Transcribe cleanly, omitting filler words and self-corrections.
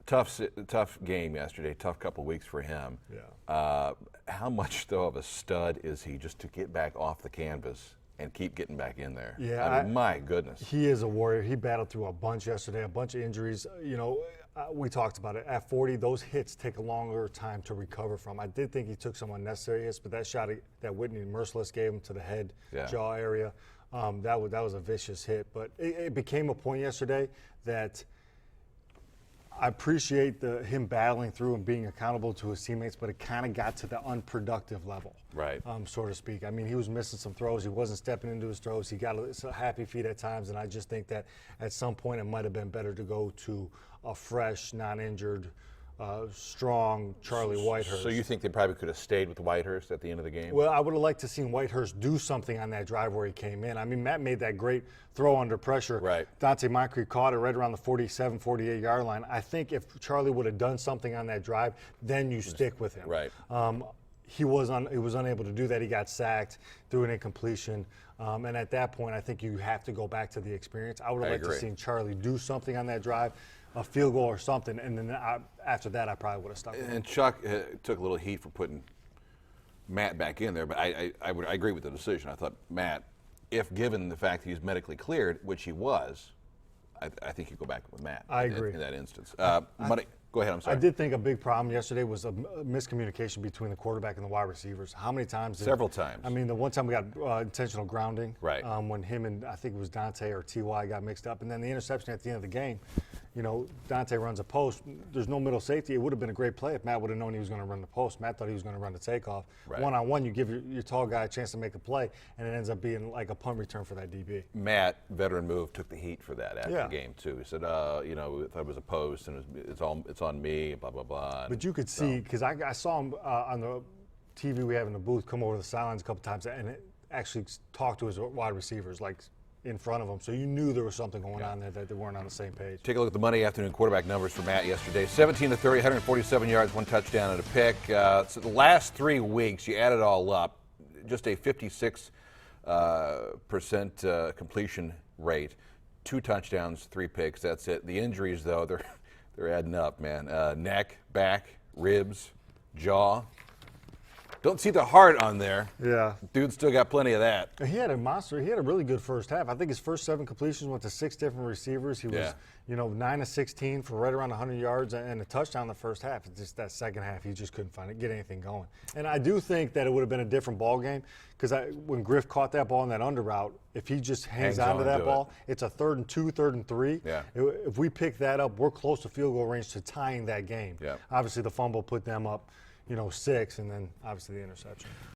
Tough game yesterday. Tough couple weeks for him. Yeah. How much though of a stud is he just to get back off the canvas and keep getting back in there? Yeah, I mean, my goodness. He is a warrior. He battled through a bunch yesterday, a bunch of injuries. You know, we talked about it. At 40, those hits take a longer time to recover from. I did think he took some unnecessary hits, but that shot that Whitney Merciless gave him to the head, jaw area, that was a vicious hit. But it became a point yesterday that I appreciate him battling through and being accountable to his teammates, but it kind of got to the unproductive level, right? So to speak. I mean, he was missing some throws. He wasn't stepping into his throws. He got a happy feet at times, and I just think that at some point it might have been better to go to a fresh, non-injured, strong Charlie Whitehurst. So you think they probably could have stayed with Whitehurst at the end of the game? Well, I would have liked to seen Whitehurst do something on that drive where he came in. I mean, Matt made that great throw under pressure. Right. Dante Moncrief caught it right around the 47, 48-yard line. I think if Charlie would have done something on that drive, then you stick with him. Right. He was unable to do that. He got sacked, threw an incompletion. And at that point, I think you have to go back to the experience. I would have liked to seen Charlie do something on that drive, a field goal or something, and then after that, I probably would have stuck with him. And Chuck took a little heat for putting Matt back in there, but I agree with the decision. I thought Matt, if given the fact he's medically cleared, which he was, I think you go back with Matt. I agree. In that instance. Go ahead, I'm sorry. I did think a big problem yesterday was a miscommunication between the quarterback and the wide receivers. How many times? Several times. I mean, the one time we got intentional grounding. Right. When him and I think it was Dante or T.Y. got mixed up. And then the interception at the end of the game, you know, Dante runs a post. There's no middle safety. It would have been a great play if Matt would have known he was going to run the post. Matt thought he was going to run the takeoff. Right. One-on-one, you give your tall guy a chance to make a play, and it ends up being like a punt return for that DB. Matt, veteran move, took the heat for that after Yeah. the game, too. He said, you know, I thought it was a post, and it's on me, blah, blah, blah. But you could see, because I saw him on the TV we have in the booth come over the sidelines a couple times and actually talk to his wide receivers, like in front of him. So you knew there was something going on there that they weren't on the same page. Take a look at the Monday afternoon quarterback numbers for Matt yesterday. 17 to 30, 147 yards, 1 touchdown and a pick. So the last 3 weeks, you add it all up, just a 56% completion rate, 2 touchdowns, 3 picks. That's it. The injuries, though, they're adding up, man. Neck, back, ribs, jaw. Don't see the heart on there. Yeah. Dude still got plenty of that. He had a monster. He had a really good first half. I think his first 7 completions went to 6 different receivers. He was, 9 of 16 for right around 100 yards and a touchdown in the first half. It's just that second half, he just couldn't get anything going. And I do think that it would have been a different ball game because when Griff caught that ball in that under route, if he just hangs on to that ball, it's a 3rd and 2, 3rd and 3. Yeah. If we pick that up, we're close to field goal range to tying that game. Yeah. Obviously, the fumble put them up, 6, and then obviously the interception.